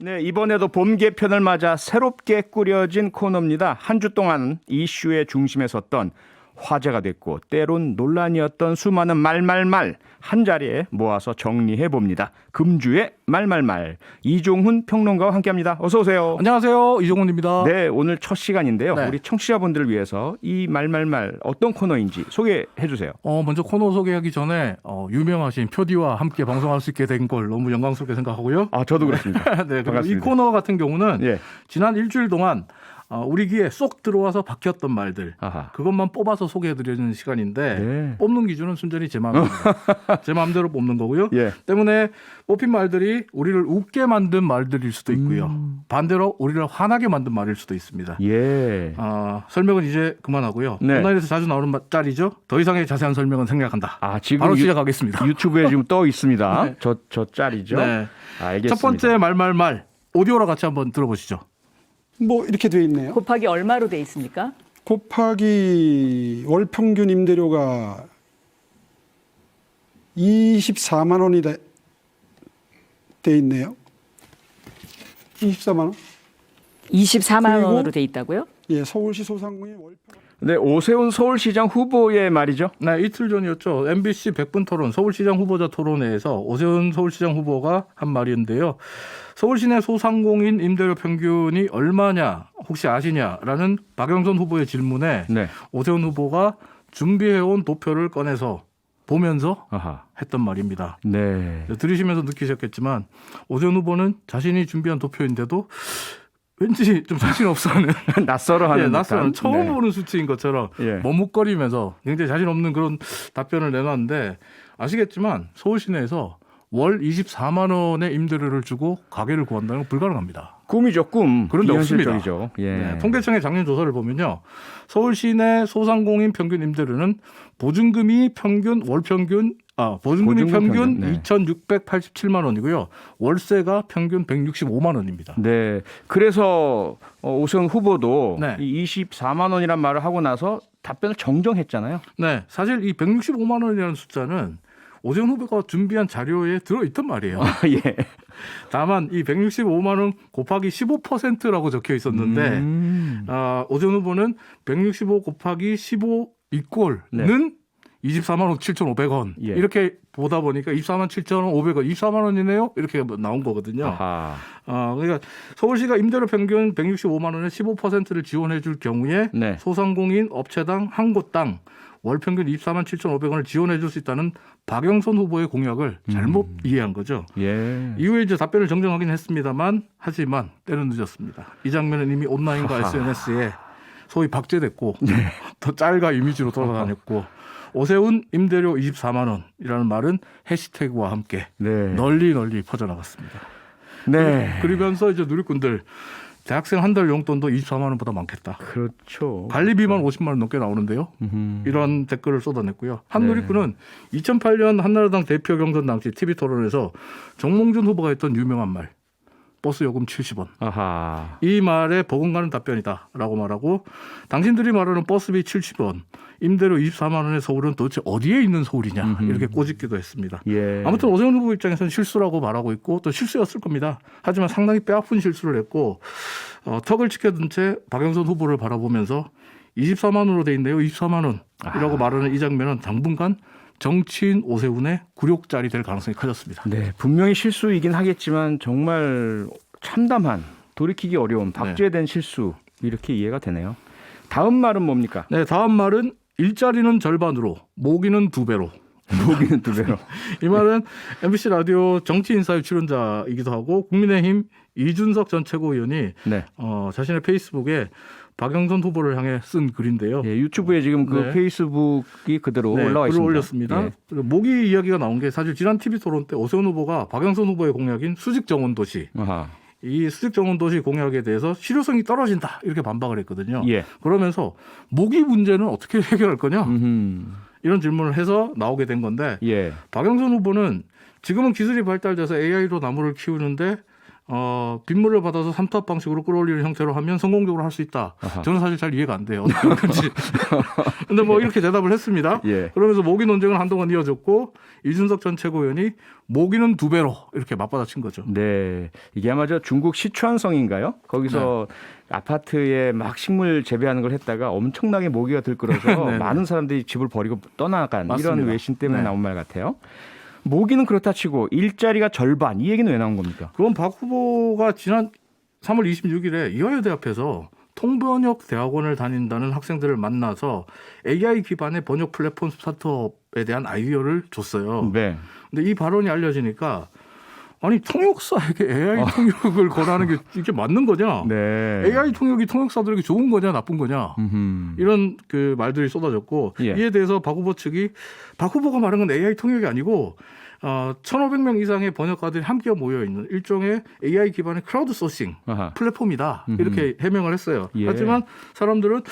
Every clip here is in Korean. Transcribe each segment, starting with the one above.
네, 이번에도 봄 개편을 맞아 새롭게 꾸려진 코너입니다. 한 주 동안 이슈의 중심에 섰던 화제가 됐고 때론 논란이었던 수많은 말말말 한 자리에 모아서 정리해 봅니다. 금주의 말말말 이종훈 평론가와 함께합니다. 어서 오세요. 안녕하세요, 이종훈입니다. 네, 오늘 첫 시간인데요. 네. 우리 청취자분들을 위해서 이 말말말 어떤 코너인지 소개해 주세요. 먼저 코너 소개하기 전에 유명하신 표디와 함께 방송할 수 있게 된 걸 너무 영광스럽게 생각하고요. 아, 저도 그렇습니다. 네, 그리고 반갑습니다. 이 코너 같은 경우는 예. 지난 일주일 동안 우리 귀에 쏙 들어와서 박혔던 말들 아하. 그것만 뽑아서 소개해드리는 시간인데 네. 뽑는 기준은 순전히 제 마음입니다. 제 마음대로 뽑는 거고요. 예. 때문에 뽑힌 말들이 우리를 웃게 만든 말들일 수도 있고요. 반대로 우리를 화나게 만든 말일 수도 있습니다. 예. 설명은 이제 그만하고요. 네. 온라인에서 자주 나오는 짤이죠. 더 이상의 자세한 설명은 생략한다. 아, 지금 바로 시작하겠습니다. 유튜브에 지금 떠 있습니다. 네. 저 짤이죠. 네. 알겠습니다. 첫 번째 말말말 오디오로 같이 한번 들어보시죠. 뭐 이렇게 돼 있네요. 곱하기 얼마로 돼 있습니까? 곱하기 월 평균 임대료가 24만 원이 돼 있네요. 24만 원? 24만 그리고- 원으로 돼 있다고요? 예, 서울시 소상공인 월 평 네, 오세훈 서울시장 후보의 말이죠. 네, 이틀 전이었죠. MBC 100분 토론 서울시장 후보자 토론회에서 오세훈 서울시장 후보가 한 말인데요. 서울 시내 소상공인 임대료 평균이 얼마냐 혹시 아시냐라는 박영선 후보의 질문에 네. 오세훈 후보가 준비해온 도표를 꺼내서 보면서 아하. 했던 말입니다. 네. 들으시면서 느끼셨겠지만 오세훈 후보는 자신이 준비한 도표인데도 왠지 좀 자신 없어하는 낯설어하는 예, 낯설은 듯한. 처음 네. 보는 수치인 것처럼 예. 머뭇거리면서 굉장히 자신 없는 그런 답변을 내놨는데 아시겠지만 서울 시내에서 월 24만 원의 임대료를 주고 가게를 구한다는 건 불가능합니다. 꿈이죠, 꿈. 그런데 없습니다. 비현실적이죠. 예. 네, 통계청의 작년 조사를 보면요. 서울 시내 소상공인 평균 임대료는 보증금이 평균 보증금 평균, 네. 2,687만 원이고요. 월세가 평균 165만 원입니다. 네. 그래서 오세훈 후보도 네. 이 24만 원이란 말을 하고 나서 답변을 정정했잖아요. 네, 사실 이 165만 원이라는 숫자는 오세훈 후보가 준비한 자료에 들어있던 말이에요. 예. 다만 이 165만 원 곱하기 15%라고 적혀 있었는데 오세훈 후보는 165 곱하기 15 이꼴은 네. 24만 원 7,500원 예. 이렇게 보다 보니까 24만 7,500원 24만 원이네요 이렇게 나온 거거든요. 아하. 그러니까 서울시가 임대료 평균 165만 원에 15%를 지원해 줄 경우에 네. 소상공인 업체당 한 곳당 월 평균 24만 7,500원을 지원해 줄 수 있다는 박영선 후보의 공약을 잘못 이해한 거죠. 예. 이후에 이제 답변을 정정하긴 했습니다만 하지만 때는 늦었습니다. 이 장면은 이미 온라인과 SNS에 소위 박제됐고 더 짤과 이미지로 돌아다녔고 오세훈 임대료 24만 원이라는 말은 해시태그와 함께 네. 널리 퍼져나갔습니다. 네. 그러면서 이제 누리꾼들 대학생 한 달 용돈도 24만 원보다 많겠다. 그렇죠. 관리비만 50만 원 넘게 나오는데요. 이런 댓글을 쏟아냈고요. 한 네. 누리꾼은 2008년 한나라당 대표 경선 당시 TV 토론에서 정몽준 후보가 했던 유명한 말 버스 요금 70원. 아하. 이 말에 버금가는 답변이다라고 말하고 당신들이 말하는 버스비 70원, 임대료 24만 원의 서울은 도대체 어디에 있는 서울이냐 이렇게 꼬집기도 했습니다. 예. 아무튼 오세훈 후보 입장에서는 실수라고 말하고 있고 또 실수였을 겁니다. 하지만 상당히 뼈아픈 실수를 했고 턱을 치켜든 채 박영선 후보를 바라보면서 24만 원으로 돼 있네요. 24만 원이라고 말하는 이 장면은 당분간 정치인 오세훈의 굴욕짤이 될 가능성이 커졌습니다. 네, 분명히 실수이긴 하겠지만 정말 참담한 돌이키기 어려운 박제된 실수 이렇게 이해가 되네요. 다음 말은 뭡니까? 네, 다음 말은 일자리는 절반으로 모기는 2배로. 모기는 2배로. 이 말은 MBC 라디오 정치인사회 출연자이기도 하고 국민의힘 이준석 전 최고위원이 네. 자신의 페이스북에 박영선 후보를 향해 쓴 글인데요. 예, 유튜브에 지금 그 네. 페이스북이 그대로 올라와 글을 있습니다. 올렸습니다. 예. 그리고 모기 이야기가 나온 게 사실 지난 TV 토론 때 오세훈 후보가 박영선 후보의 공약인 수직 정원 도시 아하. 이 수직 정원 도시 공약에 대해서 실효성이 떨어진다 이렇게 반박을 했거든요. 예. 그러면서 모기 문제는 어떻게 해결할 거냐 이런 질문을 해서 나오게 된 건데 예. 박영선 후보는 지금은 기술이 발달돼서 AI로 나무를 키우는데 빗물을 받아서 삼투압 방식으로 끌어올리는 형태로 하면 성공적으로 할 수 있다. 아하. 저는 사실 잘 이해가 안 돼요. 어떻게 그런지. 근데 뭐 이렇게 대답을 했습니다. 예. 그러면서 모기 논쟁은 한동안 이어졌고 이준석 전 최고위원이 모기는 2배로 이렇게 맞받아친 거죠. 네, 이게 아마 저 중국 시추안성인가요? 거기서 아파트에 막 식물 재배하는 걸 했다가 엄청나게 모기가 들끓어서 네네. 많은 사람들이 집을 버리고 떠나간 이런 맞습니다. 외신 때문에 네. 나온 말 같아요. 모기는 그렇다 치고 일자리가 절반 이 얘기는 왜 나온 겁니까? 그건 박 후보가 지난 3월 26일에 이화여대 앞에서 통번역 대학원을 다닌다는 학생들을 만나서 AI 기반의 번역 플랫폼 스타트업에 대한 아이디어를 줬어요. 네. 근데 이 발언이 알려지니까 아니 통역사에게 AI 통역을 권하는 게 이게 맞는 거냐? 네. AI 통역이 통역사들에게 좋은 거냐 나쁜 거냐? 음흠. 이런 그 말들이 쏟아졌고 예. 이에 대해서 박 후보 측이 박 후보가 말한 건 AI 통역이 아니고 1,500명 이상의 번역가들이 함께 모여 있는 일종의 AI 기반의 크라우드 소싱 아하. 플랫폼이다 이렇게 해명을 했어요. 예. 하지만 사람들은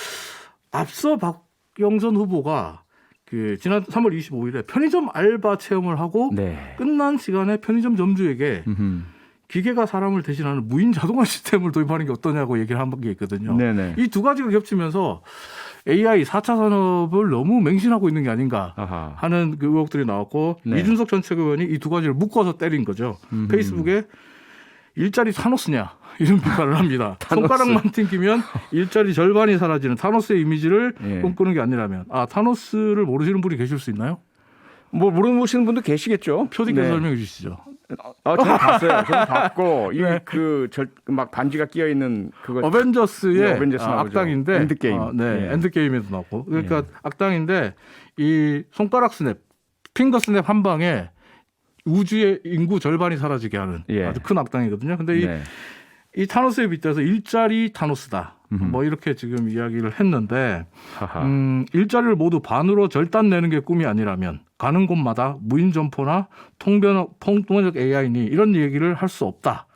앞서 박영선 후보가 그 지난 3월 25일에 편의점 알바 체험을 하고 네. 끝난 시간에 편의점 점주에게 음흠. 기계가 사람을 대신하는 무인 자동화 시스템을 도입하는 게 어떠냐고 얘기를 한 게 있거든요. 네네. 이 두 가지가 겹치면서 AI 4차 산업을 너무 맹신하고 있는 게 아닌가 아하. 하는 그 의혹들이 나왔고 네. 이준석 전 최고위원이 이 두 가지를 묶어서 때린 거죠. 페이스북에 일자리 타노스냐 이런 비판을 합니다. 타노스. 손가락만 튕기면 일자리 절반이 사라지는 타노스의 이미지를 예. 꿈꾸는 게 아니라면 타노스를 모르시는 분이 계실 수 있나요? 뭐 모르시는 분도 계시겠죠. 표디께서 네. 설명해 주시죠. 저는 봤어요. 저는 봤고 막 반지가 끼어 있는 그거. 어벤져스의 네, 어벤져스 나오죠. 악당인데 엔드게임. 네, 예. 엔드게임에도 나왔고 그러니까 악당인데 이 손가락 스냅, 핑거 스냅 한 방에 우주의 인구 절반이 사라지게 하는 예. 아주 큰 악당이거든요. 근데 네. 이 타노스에 빗대서 일자리 타노스다. 뭐 이렇게 지금 이야기를 했는데 하하. 일자리를 모두 반으로 절단 내는 게 꿈이 아니라면 가는 곳마다 무인 점포나 통번역 AI니 이런 얘기를 할 수 없다.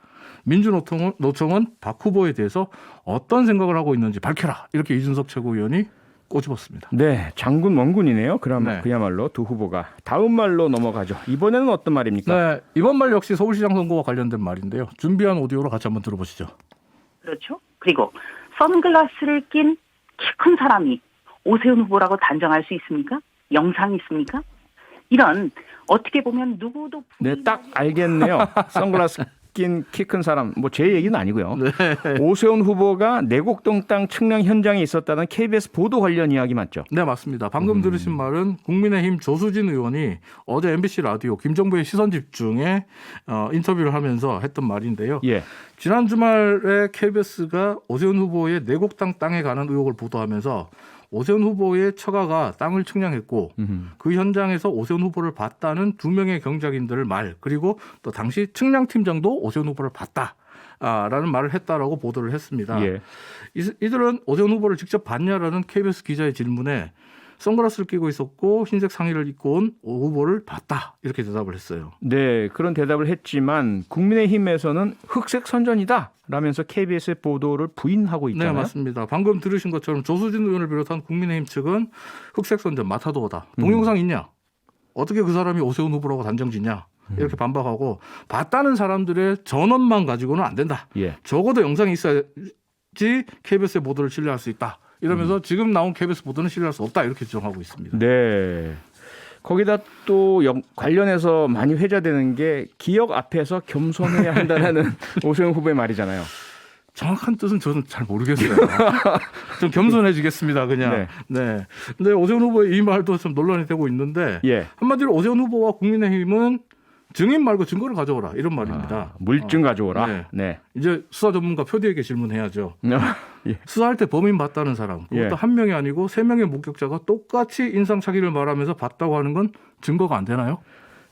민주노총은 박 후보에 대해서 어떤 생각을 하고 있는지 밝혀라. 이렇게 이준석 최고위원이 꼬집었습니다. 네, 장군 원군이네요. 그럼 네. 그야말로 두 후보가 다음 말로 넘어가죠. 이번에는 어떤 말입니까? 네, 이번 말 역시 서울시장 선거와 관련된 말인데요. 준비한 오디오로 같이 한번 들어보시죠. 그렇죠. 그리고 선글라스를 낀 키 큰 사람이 오세훈 후보라고 단정할 수 있습니까? 영상이 있습니까? 이런 어떻게 보면 누구도 네, 딱 알겠네요. 선글라스 낀 키 큰 사람. 뭐 제 얘기는 아니고요. 네. 오세훈 후보가 내곡동 땅 측량 현장에 있었다는 KBS 보도 관련 이야기 맞죠? 네, 맞습니다. 방금 들으신 말은 국민의힘 조수진 의원이 어제 MBC 라디오 김정부의 시선집중에 인터뷰를 하면서 했던 말인데요. 예. 지난 주말에 KBS가 오세훈 후보의 내곡당 땅에 가는 의혹을 보도하면서 오세훈 후보의 처가가 땅을 측량했고 그 현장에서 오세훈 후보를 봤다는 2명의 경작인들을 말 그리고 또 당시 측량팀장도 오세훈 후보를 봤다라는 말을 했다라고 보도를 했습니다. 예. 이들은 오세훈 후보를 직접 봤냐라는 KBS 기자의 질문에 선글라스를 끼고 있었고 흰색 상의를 입고 온 오 후보를 봤다 이렇게 대답을 했어요. 네, 그런 대답을 했지만 국민의힘에서는 흑색 선전이다 라면서 KBS의 보도를 부인하고 있잖아요. 네, 맞습니다. 방금 들으신 것처럼 조수진 의원을 비롯한 국민의힘 측은 흑색 선전 마타도어다. 동영상 있냐? 어떻게 그 사람이 오세훈 후보라고 단정짓냐? 이렇게 반박하고 봤다는 사람들의 전원만 가지고는 안 된다. 예. 적어도 영상이 있어야지 KBS의 보도를 신뢰할 수 있다. 이러면서 지금 나온 KBS 보도는 신뢰할 수 없다. 이렇게 주장하고 있습니다. 네. 거기다 또 관련해서 많이 회자되는 게 기억 앞에서 겸손해야 한다는 오세훈 후보의 말이잖아요. 정확한 뜻은 저는 잘 모르겠어요. 좀 겸손해지겠습니다, 그냥. 네. 근데 오세훈 후보의 이 말도 좀 논란이 되고 있는데 예. 한마디로 오세훈 후보와 국민의힘은 증인 말고 증거를 가져오라 이런 말입니다. 물증 가져오라. 네. 네. 이제 수사 전문가 표디에게 질문해야죠. 예. 수사할 때 범인 봤다는 사람, 그것도 예. 한 명이 아니고 3명의 목격자가 똑같이 인상착의를 말하면서 봤다고 하는 건 증거가 안 되나요?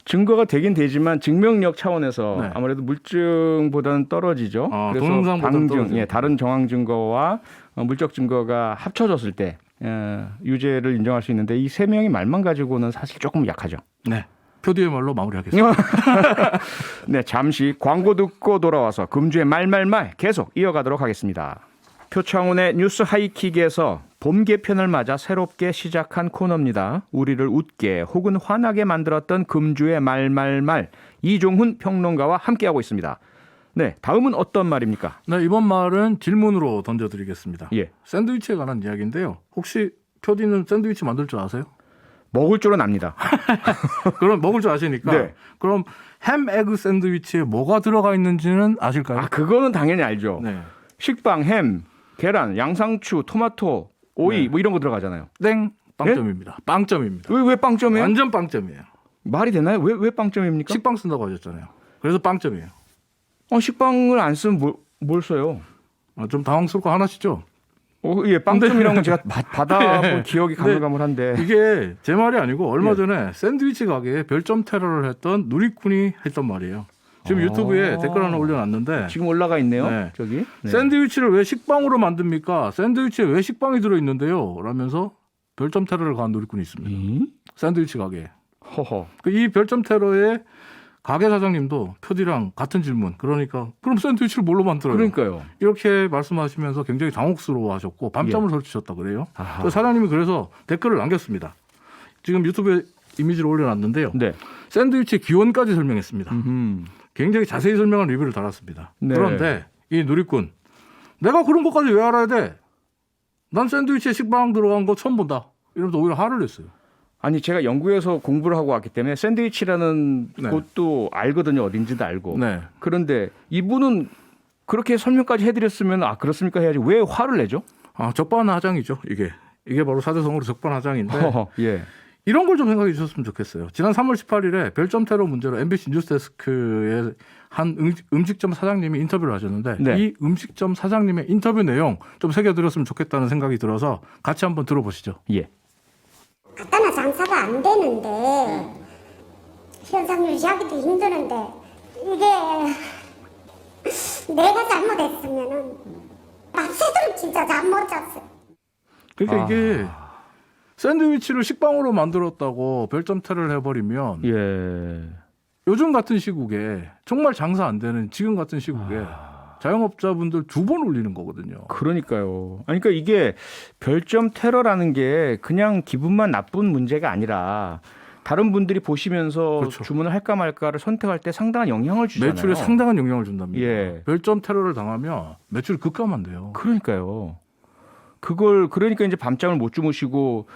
증거가 되긴 되지만 증명력 차원에서 네. 아무래도 물증보다는 떨어지죠. 그래서 동영상보다는 방증, 떨어지죠. 다른 정황 증거와 물적 증거가 합쳐졌을 때 유죄를 인정할 수 있는데 이 3명의 말만 가지고는 사실 조금 약하죠. 네. 표디의 말로 마무리하겠습니다. 네, 잠시 광고 듣고 돌아와서 금주의 말말말 계속 이어가도록 하겠습니다. 표창훈의 뉴스 하이킥에서 봄 개편을 맞아 새롭게 시작한 코너입니다. 우리를 웃게 혹은 화나게 만들었던 금주의 말말말 이종훈 평론가와 함께하고 있습니다. 네, 다음은 어떤 말입니까? 네, 이번 말은 질문으로 던져드리겠습니다. 예, 샌드위치에 관한 이야기인데요. 혹시 표디는 샌드위치 만들 줄 아세요? 먹을 줄은 압니다. 그럼 먹을 줄 아시니까. 네. 그럼 햄 에그 샌드위치에 뭐가 들어가 있는지는 아실까요? 아, 그거는 당연히 알죠. 네. 식빵, 햄, 계란, 양상추, 토마토, 오이 네. 뭐 이런 거 들어가잖아요. 땡. 빵점입니다. 빵점입니다. 왜 빵점이에요? 완전 빵점이에요. 말이 되나요? 왜 빵점입니까? 식빵 쓴다고 하셨잖아요. 그래서 빵점이에요. 식빵을 안 쓰면 뭘 써요? 좀 당황스럽고 하나시죠? 예, 빵점이라는 건 제가 받아본 기억이 네. 가물가물한데. 이게 제 말이 아니고 얼마 예. 전에 샌드위치 가게에 별점 테러를 했던 누리꾼이 했던 말이에요. 지금 유튜브에 댓글 하나 올려놨는데 지금 올라가 있네요. 네. 저기. 네. 샌드위치를 왜 식빵으로 만듭니까? 샌드위치에 왜 식빵이 들어있는데요? 라면서 별점 테러를 가한 누리꾼이 있습니다. 샌드위치 가게에. 허허. 이 별점 테러에 가게 사장님도 표디랑 같은 질문. 그러니까 그럼 샌드위치를 뭘로 만들어요? 그러니까요. 이렇게 말씀하시면서 굉장히 당혹스러워하셨고 밤잠을 설치셨다 그래요. 아하. 그래서 사장님이 그래서 댓글을 남겼습니다. 지금 유튜브에 이미지를 올려놨는데요. 네. 샌드위치의 기원까지 설명했습니다. 음. 굉장히 자세히 설명한 리뷰를 달았습니다. 네. 그런데 이 누리꾼 내가 그런 것까지 왜 알아야 돼? 난 샌드위치에 식빵 들어간 거 처음 본다. 이러면서 오히려 화를 냈어요. 아니 제가 영국에서 공부를 하고 왔기 때문에 샌드위치라는 네. 곳도 알거든요. 어딘지도 알고. 네. 그런데 이분은 그렇게 설명까지 해드렸으면 그렇습니까 해야지 왜 화를 내죠? 적반하장이죠. 이게 바로 사자성어로 적반하장인데 허허, 예. 이런 걸 좀 생각해 주셨으면 좋겠어요. 지난 3월 18일에 별점 테러 문제로 MBC 뉴스데스크의 한 음식점 사장님이 인터뷰를 하셨는데 네. 이 음식점 사장님의 인터뷰 내용 좀 새겨드렸으면 좋겠다는 생각이 들어서 같이 한번 들어보시죠. 예. 간단한 장사가 안 되는데 현상 유지하기도 힘드는데 이게 내가 잘못했으면은 밤새도록 진짜 잠 못 잤어요. 그러니까 이게 샌드위치를 식빵으로 만들었다고 별점 테러를 해버리면 예. 요즘 같은 시국에 정말 장사 안 되는 지금 같은 시국에 자영업자분들 2번 올리는 거거든요. 그러니까요. 아니, 그러니까 이게 별점 테러라는 게 그냥 기분만 나쁜 문제가 아니라 다른 분들이 보시면서 그렇죠. 주문을 할까 말까를 선택할 때 상당한 영향을 주잖아요. 매출에 상당한 영향을 준답니다. 예. 별점 테러를 당하면 매출이 급감한대요. 그러니까요. 그러니까 이제 밤잠을 못 주무시고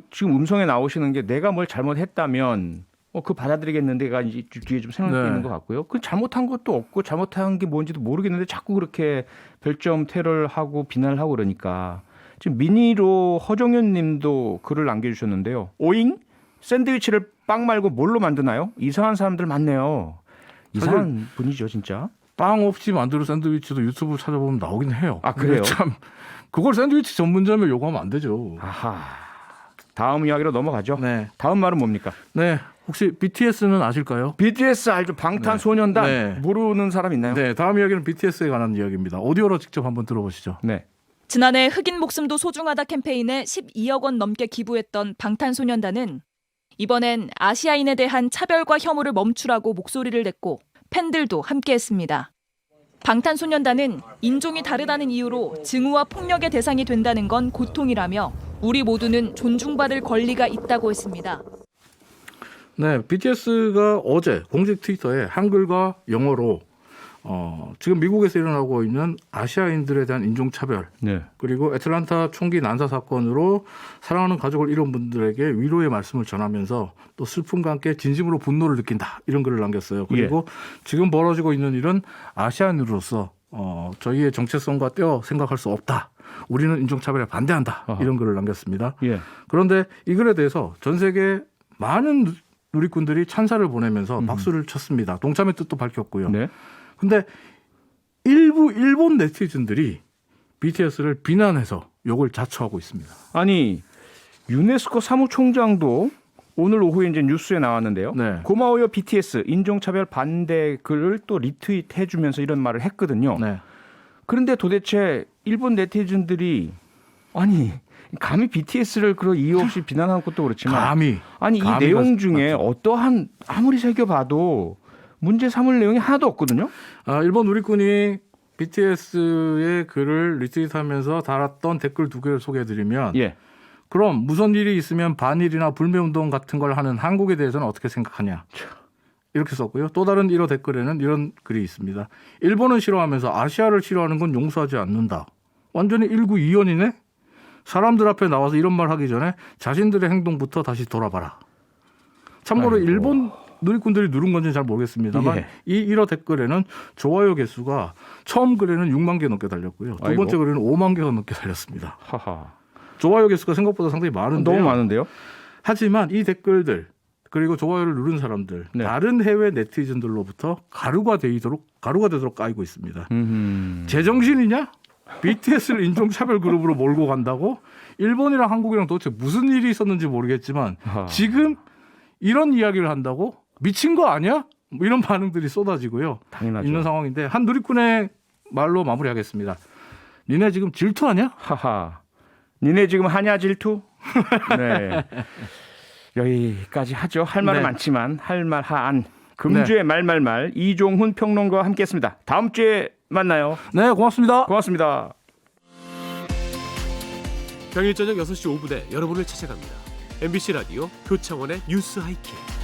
지금 음성에 나오시는 게 내가 뭘 잘못했다면 그 받아들이겠는데가 이제 뒤에 좀 생각이 네. 있는 것 같고요. 그 잘못한 것도 없고 잘못한 게 뭔지도 모르겠는데 자꾸 그렇게 별점 테러를 하고 비난을 하고 그러니까 지금 미니로 허정현 님도 글을 남겨주셨는데요. 오잉? 샌드위치를 빵 말고 뭘로 만드나요? 이상한 사람들 많네요. 이상한 분이죠, 진짜. 빵 없이 만드는 샌드위치도 유튜브 찾아보면 나오긴 해요. 그래요? 근데 참 그걸 샌드위치 전문점에 요구하면 안 되죠. 아하. 다음 이야기로 넘어가죠. 네. 다음 말은 뭡니까? 네. 혹시 BTS는 아실까요? BTS 알죠? 방탄소년단. 네. 모르는 사람 있나요? 네. 다음 이야기는 BTS에 관한 이야기입니다. 오디오로 직접 한번 들어보시죠. 네. 지난해 흑인 목숨도 소중하다 캠페인에 12억 원 넘게 기부했던 방탄소년단은 이번엔 아시아인에 대한 차별과 혐오를 멈추라고 목소리를 냈고 팬들도 함께했습니다. 방탄소년단은 인종이 다르다는 이유로 증오와 폭력의 대상이 된다는 건 고통이라며 우리 모두는 존중받을 권리가 있다고 했습니다. 네, BTS가 어제 공식 트위터에 한글과 영어로 지금 미국에서 일어나고 있는 아시아인들에 대한 인종차별 네. 그리고 애틀란타 총기 난사 사건으로 사랑하는 가족을 잃은 분들에게 위로의 말씀을 전하면서 또 슬픔과 함께 진심으로 분노를 느낀다 이런 글을 남겼어요. 그리고 지금 벌어지고 있는 일은 아시아인으로서 저희의 정체성과 떼어 생각할 수 없다. 우리는 인종차별에 반대한다. 이런 글을 남겼습니다. 예. 그런데 이 글에 대해서 전 세계 많은 누리꾼들이 찬사를 보내면서 박수를 쳤습니다. 동참의 뜻도 밝혔고요. 네. 근데 일부 일본 네티즌들이 BTS를 비난해서 욕을 자처하고 있습니다. 아니 유네스코 사무총장도 오늘 오후에 이제 뉴스에 나왔는데요. 네. 고마워요 BTS 인종차별 반대 글을 또 리트윗해 주면서 이런 말을 했거든요. 네. 그런데 도대체 일본 네티즌들이 아니 감히 BTS를 그런 이유 없이 비난하는 것도 그렇지만 감히 이 내용 중에 어떠한 아무리 새겨봐도 문제 삼을 내용이 하나도 없거든요. 일본 누리꾼이 BTS의 글을 리트윗하면서 달았던 댓글 2개를 소개해드리면 예. 그럼 무슨 일이 있으면 반일이나 불매운동 같은 걸 하는 한국에 대해서는 어떻게 생각하냐. 이렇게 썼고요. 또 다른 1호 댓글에는 이런 글이 있습니다. 일본은 싫어하면서 아시아를 싫어하는 건 용서하지 않는다. 완전히 일구이연이네. 사람들 앞에 나와서 이런 말 하기 전에 자신들의 행동부터 다시 돌아봐라. 참고로 아이고. 일본 누리꾼들이 누른 건지는 잘 모르겠습니다만 예. 이 1호 댓글에는 좋아요 개수가 처음 글에는 6만 개 넘게 달렸고요. 두 번째 아이고. 글에는 5만 개가 넘게 달렸습니다. 하하. 좋아요 개수가 생각보다 상당히 많은데요. 너무 많은데요? 하지만 이 댓글들 그리고 좋아요를 누른 사람들 네. 다른 해외 네티즌들로부터 가루가 되도록 까이고 있습니다. 제정신이냐? BTS를 인종차별 그룹으로 몰고 간다고? 일본이랑 한국이랑 도대체 무슨 일이 있었는지 모르겠지만 아하. 지금 이런 이야기를 한다고? 미친 거 아니야? 뭐 이런 반응들이 쏟아지고요. 당연하죠. 있는 상황인데 한 누리꾼의 말로 마무리하겠습니다. 니네 지금 질투하냐? 하하. 니네 지금 하냐 질투? 네. 여기까지 하죠. 할 말은 네. 많지만 할 말 하안. 금주의 말말말 이종훈 평론가와 함께했습니다. 다음 주에 만나요. 네, 고맙습니다. 고맙습니다. 평일 저녁 6시 5분에 여러분을 찾아갑니다. MBC 라디오 표창원의 뉴스 하이킥.